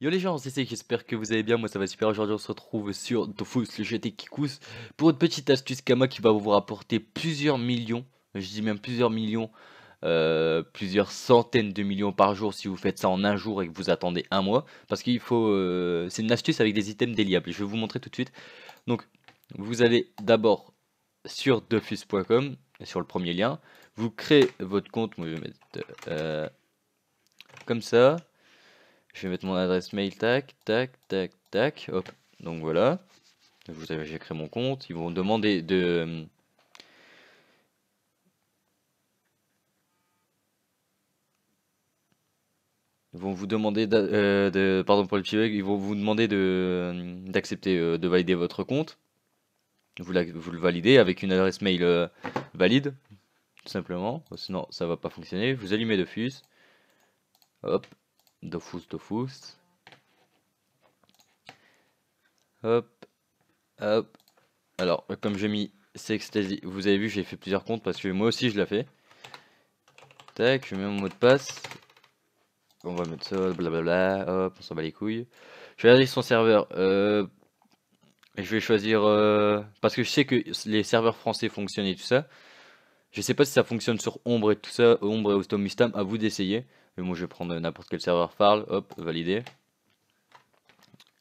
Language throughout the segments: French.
Yo les gens, c'est Cécile, j'espère que vous allez bien, moi ça va super. Aujourd'hui on se retrouve sur Dofus, le GT Kikus, pour une petite astuce Kama qui va vous rapporter plusieurs millions, je dis même plusieurs millions, plusieurs centaines de millions par jour si vous faites ça en un jour et que vous attendez un mois, parce qu'il faut, c'est une astuce avec des items déliables, je vais vous montrer tout de suite. Donc vous allez d'abord sur dofus.com, sur le premier lien, vous créez votre compte, moi je vais mettre comme ça. Je vais mettre mon adresse mail, tac, tac, tac, tac, hop. Donc voilà, vous avez, j'ai créé mon compte. Ils vont demander de, ils vont vous demander pardon pour le petit bug, ils vont vous demander d'accepter, de valider votre compte. Vous le validez avec une adresse mail valide, tout simplement. Sinon, ça va pas fonctionner. Vous allumez Dofus, hop, Dofus, Dofus, hop, hop. Alors, comme j'ai mis Sextasy, vous avez vu, j'ai fait plusieurs comptes parce que moi aussi je l'ai fait. Tac, je mets mon mot de passe. On va mettre ça, blablabla, hop, on s'en bat les couilles. Je vais aller sur son serveur. Je vais choisir parce que je sais que les serveurs français fonctionnent et tout ça. Je sais pas si ça fonctionne sur Ombre et tout ça, Ombre et Automistam, à vous d'essayer. Mais moi je vais prendre n'importe quel serveur Farl, hop, validé.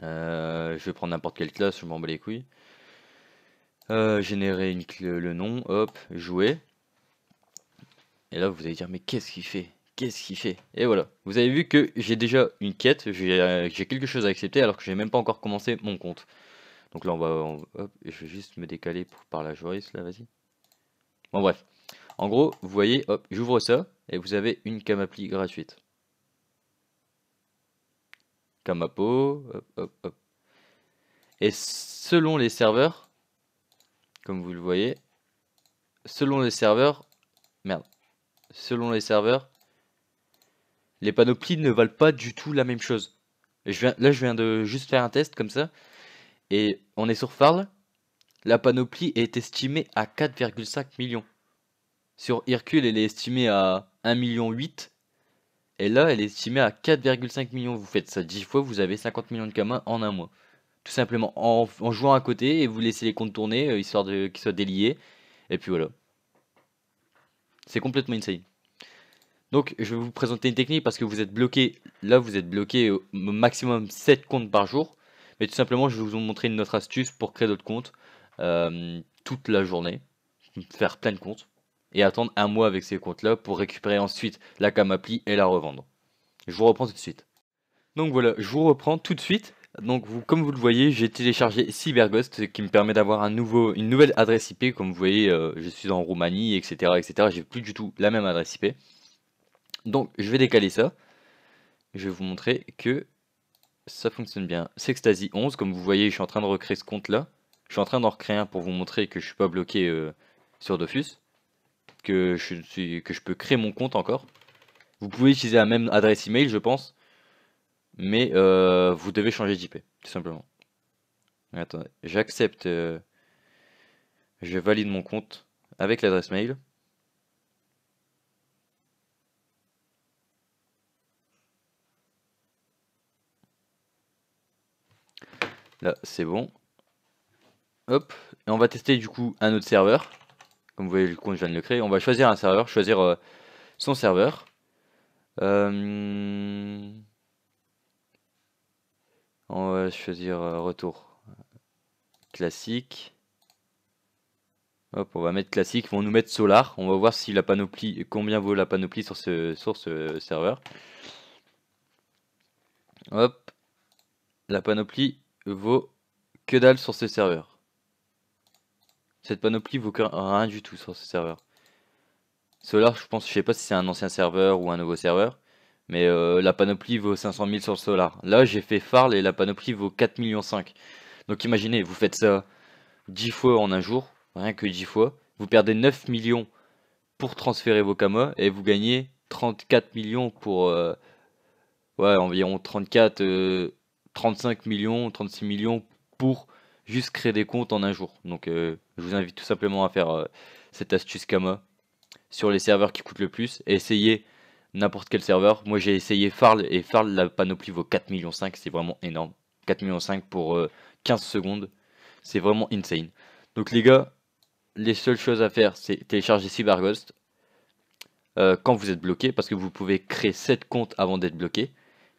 Je vais prendre n'importe quelle classe, je m'en bats les couilles. Générer le nom, hop, jouer. Et là vous allez dire mais qu'est-ce qu'il fait? Qu'est-ce qu'il fait? Et voilà. Vous avez vu que j'ai déjà une quête, j'ai quelque chose à accepter alors que j'ai même pas encore commencé mon compte. Donc là hop, je vais juste me décaler pour parler à Joris là, vas-y. Bon bref. En gros, vous voyez, hop, j'ouvre ça et vous avez une Camappli gratuite. Camapo, hop, hop, hop. Et selon les serveurs, comme vous le voyez, selon les serveurs, merde, selon les serveurs, les panoplies ne valent pas du tout la même chose. Là, je viens de juste faire un test comme ça, et on est sur Farl, la panoplie est estimée à 4,5 millions. Sur Hercule, elle est estimée à 1,8 million, et là, elle est estimée à 4,5 millions. Vous faites ça 10 fois, vous avez 50 millions de kamas en un mois. Tout simplement, en jouant à côté, et vous laissez les comptes tourner, histoire qu'ils soient déliés, et puis voilà. C'est complètement insane. Donc, je vais vous présenter une technique parce que vous êtes bloqué. Là, vous êtes bloqué au maximum 7 comptes par jour. Mais tout simplement, je vais vous montrer une autre astuce pour créer d'autres comptes toute la journée. Faire plein de comptes. Et attendre un mois avec ces comptes-là pour récupérer ensuite la cam appli et la revendre. Je vous reprends tout de suite. Donc voilà, je vous reprends tout de suite. Donc comme vous le voyez, j'ai téléchargé CyberGhost, ce qui me permet d'avoir une nouvelle adresse IP. Comme vous voyez, je suis en Roumanie, etc., etc. J'ai plus du tout la même adresse IP. Donc je vais décaler ça. Je vais vous montrer que ça fonctionne bien. Sextasy 11, comme vous voyez, je suis en train de recréer ce compte-là. Je suis en train d'en recréer un pour vous montrer que je suis pas bloqué sur Dofus, que je peux créer mon compte encore. Vous pouvez utiliser la même adresse email, je pense, mais vous devez changer d'IP, tout simplement. Attendez, j'accepte, je valide mon compte avec l'adresse mail. Là, c'est bon. Hop, et on va tester du coup un autre serveur. Comme vous voyez, le compte, je viens de le créer. On va choisir un serveur, choisir son serveur. On va choisir retour classique. Hop, on va mettre classique. Ils vont nous mettre Solar. On va voir si la panoplie, combien vaut la panoplie sur ce serveur. Hop, la panoplie vaut que dalle sur ce serveur. Cette panoplie vaut rien du tout sur ce serveur. Solar, je sais pas si c'est un ancien serveur ou un nouveau serveur, mais la panoplie vaut 500 000 sur le Solar. Là, j'ai fait Farl et la panoplie vaut 4,5 millions. Donc imaginez, vous faites ça 10 fois en un jour, rien que 10 fois, vous perdez 9 millions pour transférer vos kamas et vous gagnez 34 millions pour ouais, environ 34 35 millions, 36 millions pour juste créer des comptes en un jour. Donc je vous invite tout simplement à faire cette astuce Kama sur les serveurs qui coûtent le plus et essayez n'importe quel serveur. Moi j'ai essayé Farl et Farl, la panoplie vaut 4,5 millions, c'est vraiment énorme. 4,5 millions pour 15 secondes, c'est vraiment insane. Donc les gars, les seules choses à faire c'est télécharger CyberGhost quand vous êtes bloqué, parce que vous pouvez créer 7 comptes avant d'être bloqué.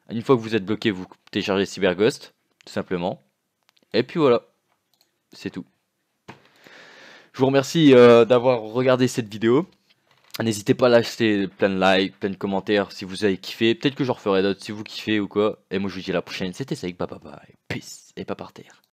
Une fois que vous êtes bloqué, vous téléchargez CyberGhost, tout simplement. Et puis voilà, c'est tout. Je vous remercie d'avoir regardé cette vidéo. N'hésitez pas à lâcher plein de likes, plein de commentaires si vous avez kiffé. Peut-être que j'en referai d'autres si vous kiffez ou quoi. Et moi je vous dis à la prochaine. C'était Saïk, bye bye bye. Peace et pas par terre.